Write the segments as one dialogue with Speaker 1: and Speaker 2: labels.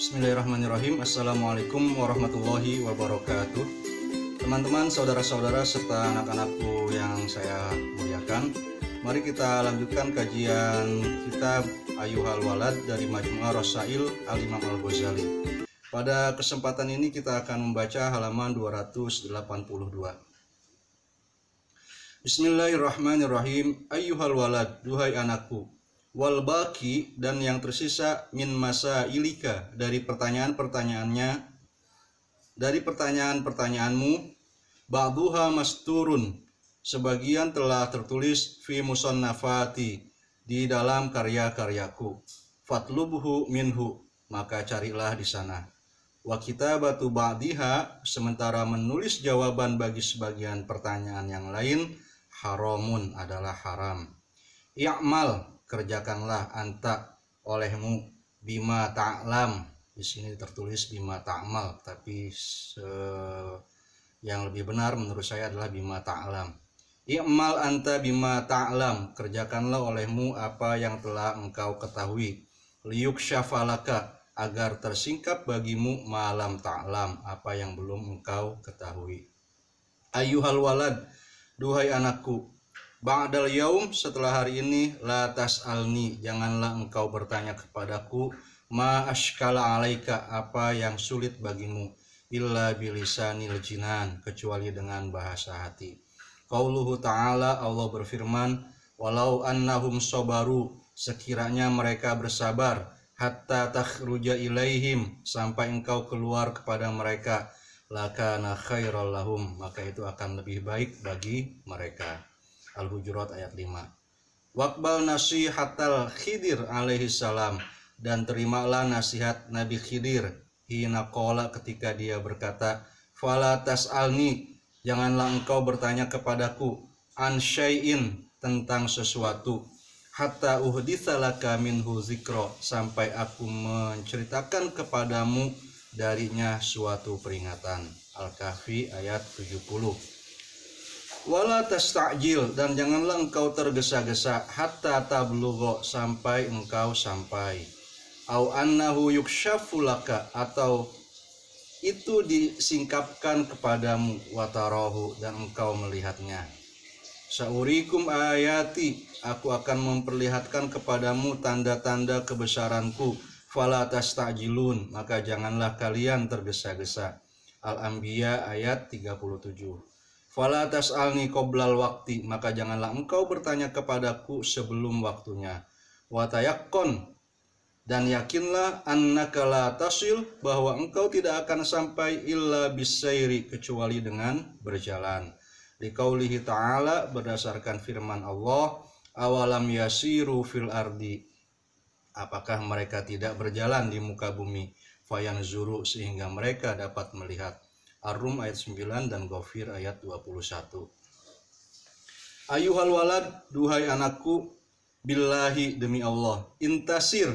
Speaker 1: Bismillahirrahmanirrahim. Assalamualaikum warahmatullahi wabarakatuh. Teman-teman, saudara-saudara, serta anak-anakku yang saya muliakan, mari kita lanjutkan kajian kitab Ayyuhal Walad dari Majmu'ah Rasail Al-Imam Al-Ghazali. Pada kesempatan ini kita akan membaca halaman 282. Bismillahirrahmanirrahim. Ayyuhal walad, duhai anakku. Wal baki, dan yang tersisa, min masailika, dari pertanyaan-pertanyaanmu, ba'duha masturun, sebagian telah tertulis fi musannafati, di dalam karya-karyaku. Fatlubhu minhu, maka carilah di sana. Wa kitabatu ba'diha, sementara menulis jawaban bagi sebagian pertanyaan yang lain, haramun, adalah haram. I'mal, kerjakanlah, anta, olehmu, bima ta'lam. Di sini tertulis bima ta'mal, tapi yang lebih benar menurut saya adalah bima ta'lam. I'mal anta bima ta'lam, kerjakanlah olehmu apa yang telah engkau ketahui. Liyuksyafalaka, agar tersingkap bagimu malam ta'lam, apa yang belum engkau ketahui. Ayyuhal walad, duhai anakku. Ba'dal yaum, setelah hari ini, la tas'alni, janganlah engkau bertanya kepadaku, ma ashkala alaika, apa yang sulit bagimu, illa bilisanil jinan, kecuali dengan bahasa hati. Qauluhu ta'ala, Allah berfirman, walau annahum sabaru, sekiranya mereka bersabar, hatta takhruja ilaihim, sampai engkau keluar kepada mereka, lakana khairal lahum, maka itu akan lebih baik bagi mereka. Al-Hujurat ayat 5. Waqbal nasihatal Khidir alaihi salam, dan terimalah nasihat Nabi Khidir hina qala, ketika dia berkata, fala tas'alni, janganlah engkau bertanya kepadaku, an syai'in, tentang sesuatu, hatta uhditsa laka minhu zikra, sampai aku menceritakan kepadamu darinya suatu peringatan. Al-Kahfi ayat 70. Wala tasta'jil, dan janganlah engkau tergesa-gesa, hatta tablugha, sampai engkau sampai. Au annahu yukshafu laka, atau itu disingkapkan kepadamu, watarahu, dan engkau melihatnya. Saurikum ayati, aku akan memperlihatkan kepadamu tanda-tanda kebesaranku. Fala tasta'jilun, maka janganlah kalian tergesa-gesa. Al-Anbiya ayat 37. Fala tas'alni qoblal waqti, maka janganlah engkau bertanya kepadaku sebelum waktunya. Wa tayakkon, dan yakinlah, annaka la tasil, bahwa engkau tidak akan sampai illa bisairi, kecuali dengan berjalan. Liqaulihi ta'ala, berdasarkan firman Allah, awalam yasiru fil ardi, apakah mereka tidak berjalan di muka bumi, fayanzuru, sehingga mereka dapat melihat. Ar-Rum ayat 9 dan Ghafir ayat 21. Ayyuhal walad, duhai anakku, billahi, demi Allah, intasir,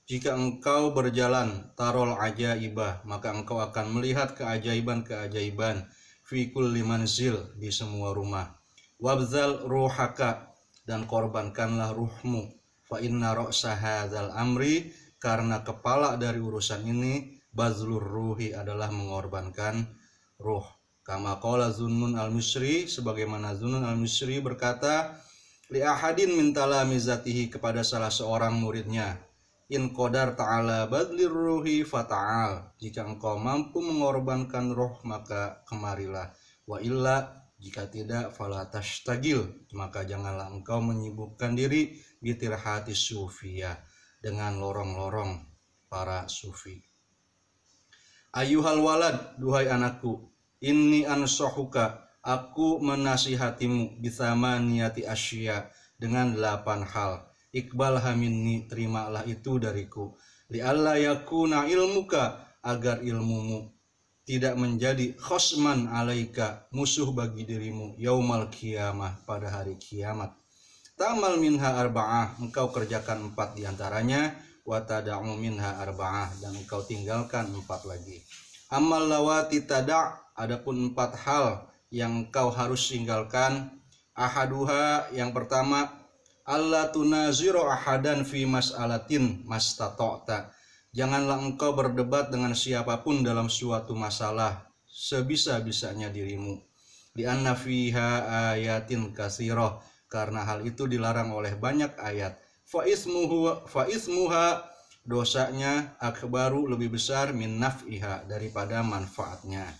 Speaker 1: jika engkau berjalan, tarol ajaibah, maka engkau akan melihat keajaiban-keajaiban, fi kulli manzil, di semua rumah. Wabzal ruhaka, dan korbankanlah ruhmu, fa inna ra'sa hadzal amri, karena kepala dari urusan ini, bazlur ruhi, adalah mengorbankan ruh. Kama qala Zunnun al-Misri, sebagaimana Zunnun al-Misri berkata, li ahadin min talamizatihi, kepada salah seorang muridnya, in qadar ta'ala badlir ruhi fata'al, jika engkau mampu mengorbankan roh, maka kemarilah. Wa illa, jika tidak, fala tashtagil, maka janganlah engkau menyibukkan diri bitirhati sufiyah, dengan lorong-lorong para sufi. Ayyuhal walad, duhai anakku, inni ansahuka, aku menasihatimu, bithamaniyati asya, dengan 8 hal. Iqbal haminni, terimalah itu dariku. Li'alla yakuna ilmuka, agar ilmumu tidak menjadi khosman alaika, musuh bagi dirimu, yaumal qiyamah, pada hari kiamat. Ta'mal minha arba'ah, engkau kerjakan 4 diantaranya, wa tada'u minha arba'ah, dan engkau tinggalkan 4 lagi. Amal lawati tada', adapun 4 hal yang engkau harus tinggalkan, ahaduha, yang pertama, alla tunaziru ahadan fi mas'alatin mastata'ta, Janganlah engkau berdebat dengan siapapun dalam suatu masalah sebisa-bisanya dirimu. Li'anna fiha ayatin katsirah, karena hal itu dilarang oleh banyak ayat. Fa ismuha, dosanya akbaru, lebih besar, min naf'iha, daripada manfaatnya.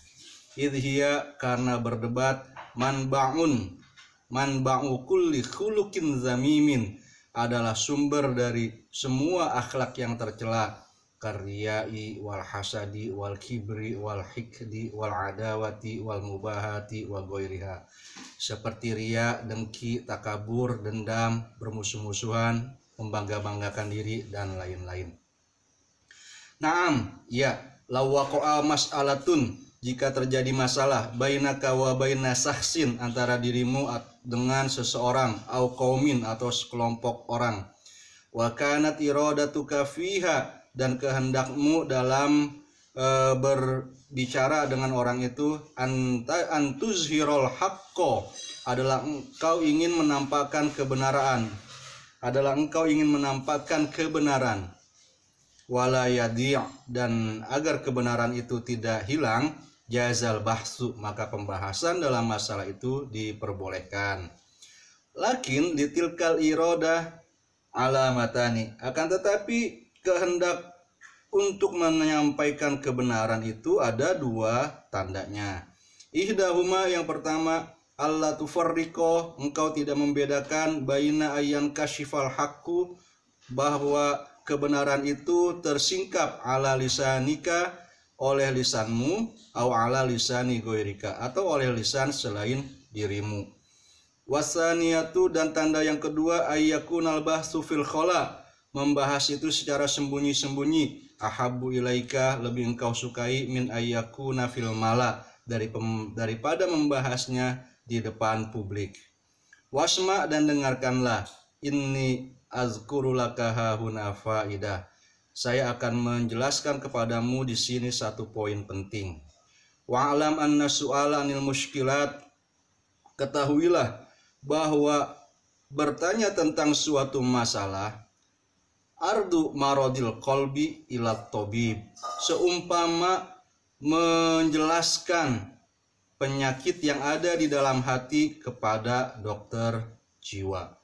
Speaker 1: Idhiya, karena berdebat, manba'u kulli khuluqin zamimin, adalah sumber dari semua akhlak yang tercela, karyai wal hasadi wal kibri wal hikdi wal adawati wal mubahati wa ghairiha, seperti riya, dengki, takabur, dendam, bermusuh-musuhan, membangga-banggakan diri, dan lain-lain. Naam, ya, lawaqa'a mas'alatun, jika terjadi masalah, bainaka wa baina sahsin, antara dirimu dengan seseorang, au qaumin, atau sekelompok orang, wa kanat iradatuka fiha, dan kehendakmu dalam berbicara dengan orang itu, antuzhirul haqqo, adalah engkau ingin menampakkan kebenaran, wala yadi', dan agar kebenaran itu tidak hilang, jazal bahsu, maka pembahasan dalam masalah itu diperbolehkan. Lakin ditilkal iradah alamatani, akan tetapi kehendak untuk menyampaikan kebenaran itu ada dua tandanya. Ihdahuma, yang pertama, alla tufarriqo, engkau tidak membedakan, baina ayyan kashifal haqqu, bahwa kebenaran itu tersingkap, ala lisanika, oleh lisanmu, au ala lisani ghairika, atau oleh lisan selain dirimu. Wasaniyatu, dan tanda yang kedua, ayyakunal bahsu fil khala, membahas itu secara sembunyi-sembunyi, ahabbu ilaika, lebih engkau sukai, min ayyakuna fil mala, daripada membahasnya di depan publik. Wasma, dan dengarkanlah, inni azkuru laka hahuna faidah, saya akan menjelaskan kepadamu di sini satu poin penting. Wa'alam anna su'ala anil mushkilat, ketahuilah bahwa bertanya tentang suatu masalah, ardu marodil kolbi ilat tobib, seumpama menjelaskan penyakit yang ada di dalam hati kepada dokter jiwa.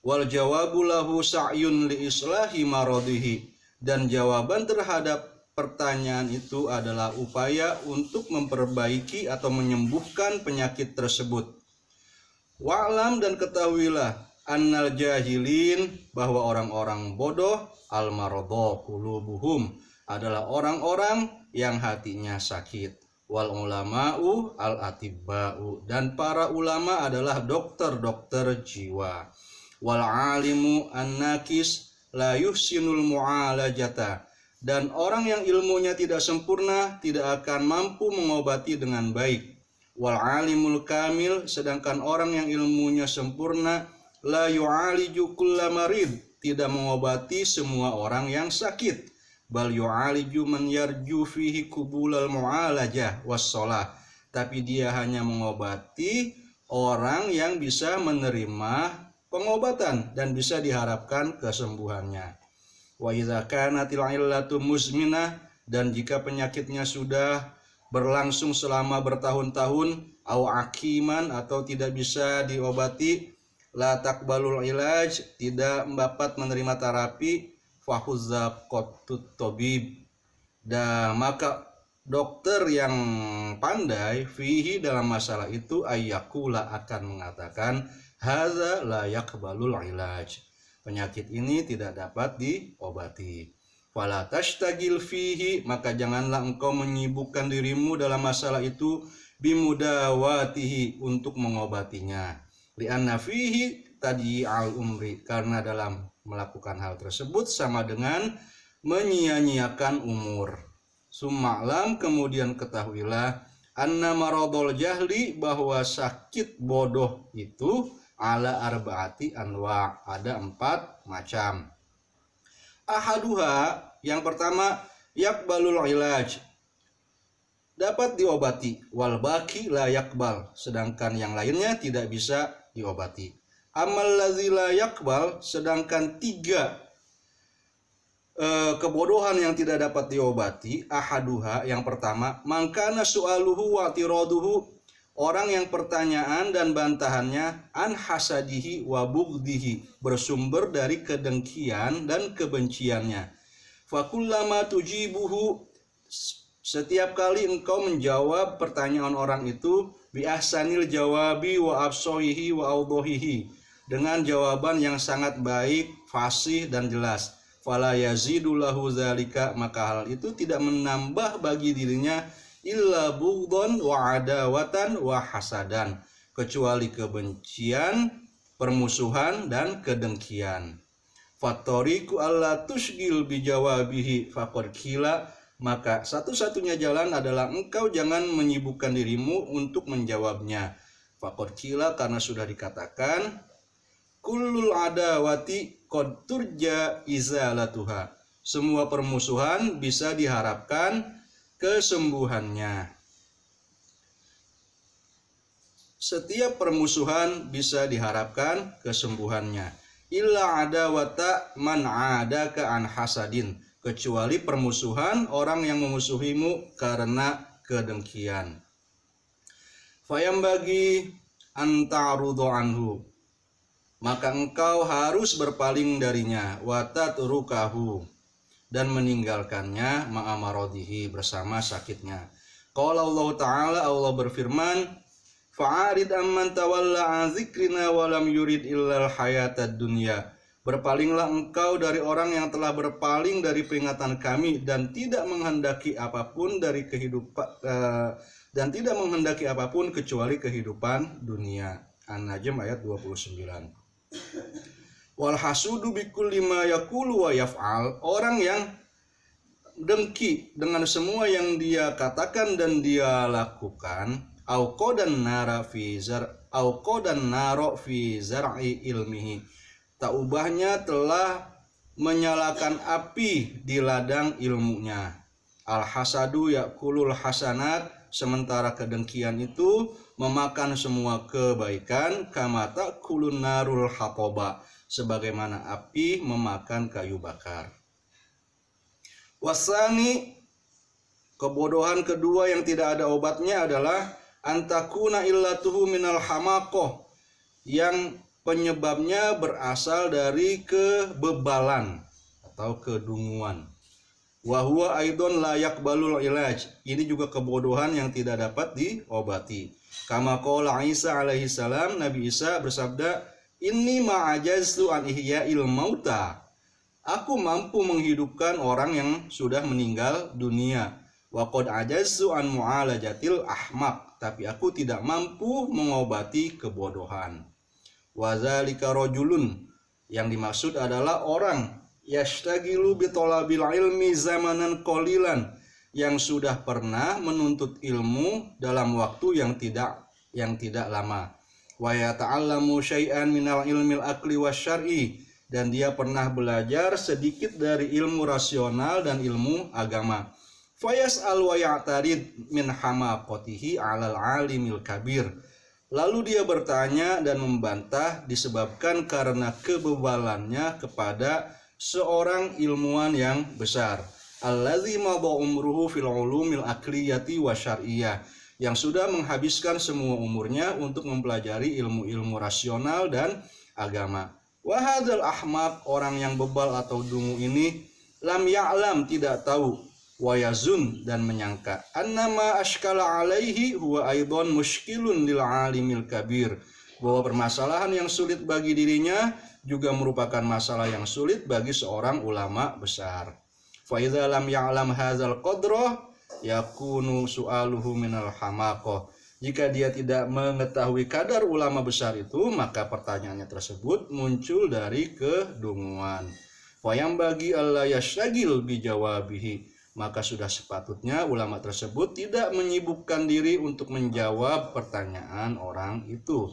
Speaker 1: Wal jawabu lahu sa'yun li islahi marodihi, dan jawaban terhadap pertanyaan itu adalah upaya untuk memperbaiki atau menyembuhkan penyakit tersebut. Wa'lam, dan ketahuilah, annal jahilin, bahwa orang-orang bodoh, al marodho qulubuhum, adalah orang-orang yang hatinya sakit. Wal ulama'u al atibba'u, dan para ulama adalah dokter-dokter jiwa. Wal alimu an-nakis la yuhsinul mu'alajata, dan orang yang ilmunya tidak sempurna tidak akan mampu mengobati dengan baik. Wal alimul kamil, sedangkan orang yang ilmunya sempurna, la yu'aliju kulla marid, tidak mengobati semua orang yang sakit. Bal yu'aliju man yarju fihi kubulal mu'alajah wassalah, tapi dia hanya mengobati orang yang bisa menerima pengobatan dan bisa diharapkan kesembuhannya. Wa idza kanatil illatu muzminah, dan jika penyakitnya sudah berlangsung selama bertahun-tahun, au akiman, atau tidak bisa diobati, la taqbalul ilaj, tidak dapat menerima terapi, fahuzza qatut tabib, dan maka dokter yang pandai fihi, dalam masalah itu, ayyakula, akan mengatakan, hadza la yaqbalul ilaj, penyakit ini tidak dapat diobati. Fala tashtagil fihi, maka janganlah engkau menyibukkan dirimu dalam masalah itu, bimudawatihi, untuk mengobatinya. Li'anna fihi tadyi'al umri, karena dalam melakukan hal tersebut sama dengan menyia-nyiakan umur. Summa'lam, kemudian ketahuilah, anna maradul jahli, bahwa sakit bodoh itu, ala arba'ati anwa', ada 4 macam. Ahaduha, yang pertama, yakbalul ilaj, dapat diobati, wal baki la yakbal, sedangkan yang lainnya tidak bisa diobati. Amal ladzi la yakbal, sedangkan 3 kebodohan yang tidak dapat diobati. Ahaduha, yang pertama, mangkana su'aluhu wa tiraduhu, orang yang pertanyaan dan bantahannya an hasadihi wa bugdihi, bersumber dari kedengkian dan kebenciannya. Fakullama tujibuhu, setiap kali engkau menjawab pertanyaan orang itu, bi ahsanil jawabi wa absohihi wa awdohihi, dengan jawaban yang sangat baik, fasih dan jelas, fala yazidu lahu dzalika, maka hal itu tidak menambah bagi dirinya illa bughdon wa adawatan wa hasadan, kecuali kebencian, permusuhan dan kedengkian. Fatoriku alla tusgil bijawabihi faqad qila, maka satu-satunya jalan adalah engkau jangan menyibukkan dirimu untuk menjawabnya. Faqad qila, karena sudah dikatakan, kullul adawati qad turja izalatuha, semua permusuhan bisa diharapkan kesembuhannya. Setiap permusuhan bisa diharapkan kesembuhannya. Illa adawata man adaka an hasadin, kecuali permusuhan orang yang memusuhimu karena kedengkian. Fayam bagi anta'rudu anhu, maka engkau harus berpaling darinya, watatrukahu, dan meninggalkannya, ma'amarodihi, bersama sakitnya. Qala Allah Ta'ala, Allah berfirman, fa'arid amman tawalla an zikrina walam yurid illal hayatad dunya, berpalinglah engkau dari orang yang telah berpaling dari peringatan kami dan tidak menghendaki apapun dari kecuali kehidupan dunia. An-Najm ayat 29. Wal hasudu bikulli ma yaqulu wa yaf'al, orang yang dengki dengan semua yang dia katakan dan dia lakukan, au qadan naro fi zar'i ilmihi, tak ubahnya telah menyalakan api di ladang ilmunya. Al hasadu yakulul hasanat, sementara kedengkian itu memakan semua kebaikan, kama takulun narul hatoba, sebagaimana api memakan kayu bakar. Wasani, kebodohan kedua yang tidak ada obatnya adalah antakuna illatuhu minal hamaqoh, yang penyebabnya berasal dari kebebalan atau kedunguan. Wahwa aidon layak balul ilaj, ini juga kebodohan yang tidak dapat diobati. Kama qala Isa alaihi salam, Nabi Isa bersabda, inni ma'ajaztu an ihya'il mauta, aku mampu menghidupkan orang yang sudah meninggal dunia. Wa qad ajaztu an mu'alajatil ahmaq, tapi aku tidak mampu mengobati kebodohan. Wa dzalika rajulun, yang dimaksud adalah orang yastagilu bitolabil ilmi zamanan qalilan, yang sudah pernah menuntut ilmu dalam waktu yang tidak lama. Wa yata'allamu syai'an minal ilmil aqli wasyar'i, dan dia pernah belajar sedikit dari ilmu rasional dan ilmu agama. Fayas'al wa ya'tarid min hamaqatihi 'alal 'alimil kabir, lalu dia bertanya dan membantah disebabkan karena kebebalannya kepada seorang ilmuwan yang besar. Allazi madha umruhu fil ulumil aqliyati wa syar'iyyah, yang sudah menghabiskan semua umurnya untuk mempelajari ilmu-ilmu rasional dan agama. Wa hadzal ahmaq, orang yang bebal atau dungu ini, lam ya'lam, tidak tahu, wa yazun, dan menyangka, annama ashkala alaihi huwa aidan mushkilun lil alimil kabir, bahwa permasalahan yang sulit bagi dirinya juga merupakan masalah yang sulit bagi seorang ulama besar. Fa idza lam ya'lam hadzal qadra yakunu su'aluhu minal hamaqah, jika dia tidak mengetahui kadar ulama besar itu, maka pertanyaannya tersebut muncul dari kedunguan. Fa yang bagi alla yashtagil bijawabihi, maka sudah sepatutnya ulama tersebut tidak menyibukkan diri untuk menjawab pertanyaan orang itu.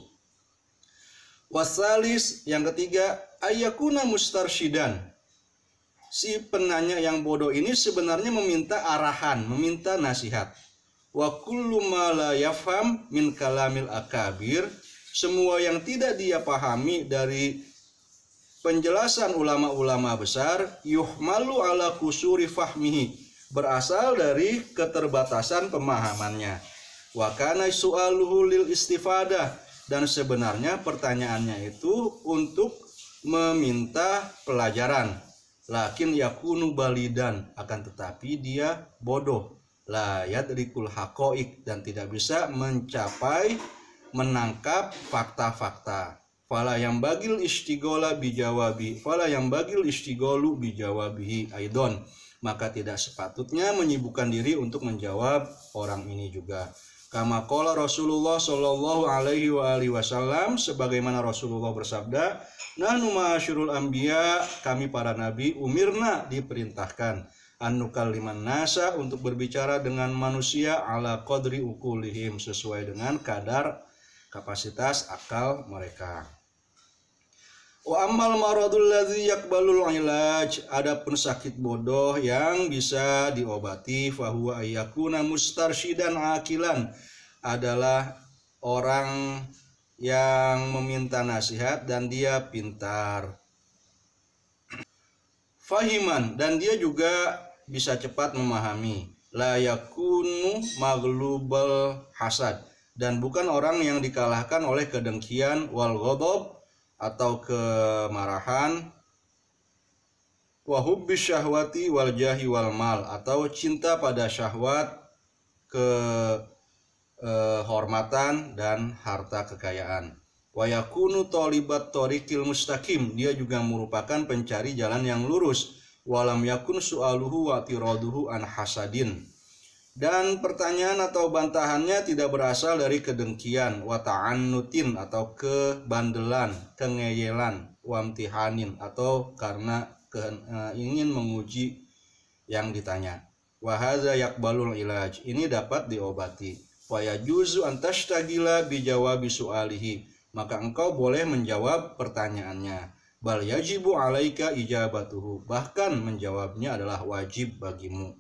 Speaker 1: Wasalis, yang ketiga, ayakuna mustarsyidan, si penanya yang bodoh ini sebenarnya meminta arahan, meminta nasihat. Wa kullu ma la yafham min kalamil akabir, semua yang tidak dia pahami dari Penjelasan ulama-ulama besar yuhmalu ala kusuri fahmihi, berasal dari keterbatasan pemahamannya. Wa kana su'aluhu lil istifadah, dan sebenarnya pertanyaannya itu untuk meminta pelajaran. Lakin yakunu balidan, akan tetapi dia bodoh. La yadrikul haqaiq, dan tidak bisa menangkap fakta-fakta. Fala yang bagil istigola bijawabi, fala yang bagil istigolu bijawabihi aidon, maka tidak sepatutnya menyibukkan diri untuk menjawab orang ini juga. Kama qala Rasulullah sallallahu alaihi wasallam, sebagaimana Rasulullah bersabda, nahnu ma'asyurul anbiya, kami para nabi, umirna, diperintahkan, an-nukalliman nasa, untuk berbicara dengan manusia, ala qadri ukulihim, sesuai dengan kadar kapasitas akal mereka. Wa ammal maradul ladzi yaqbalul ilaj, adapun sakit bodoh yang bisa diobati, fahuwa ayyakuna mustarsyidan akilan, adalah orang yang meminta nasihat dan dia pintar. Fahiman, dan dia juga bisa cepat memahami. La yakunu maghlubal hasad, dan bukan orang yang dikalahkan oleh kedengkian, wal ghadab, atau kemarahan, wa hubbis syahwati wal jahi wal mal, atau cinta pada syahwat, kehormatan dan harta kekayaan. Wa yakunu talibat tariqil mustaqim, dia juga merupakan pencari jalan yang lurus. Walam yakun su'aluhu wa tiraduhu an hasadin, dan pertanyaan atau bantahannya tidak berasal dari kedengkian, wa ta'annutin, atau kebandelan, kengeyelan, wa imtihanin, atau karena ingin menguji yang ditanya. Wa hadza yaqbalul ilaj, ini dapat diobati. Wa yajuzu an tashtagila bi jawabi su'alihi, maka engkau boleh menjawab pertanyaannya. Bal yajibu alaika ijabatuhu, bahkan menjawabnya adalah wajib bagimu.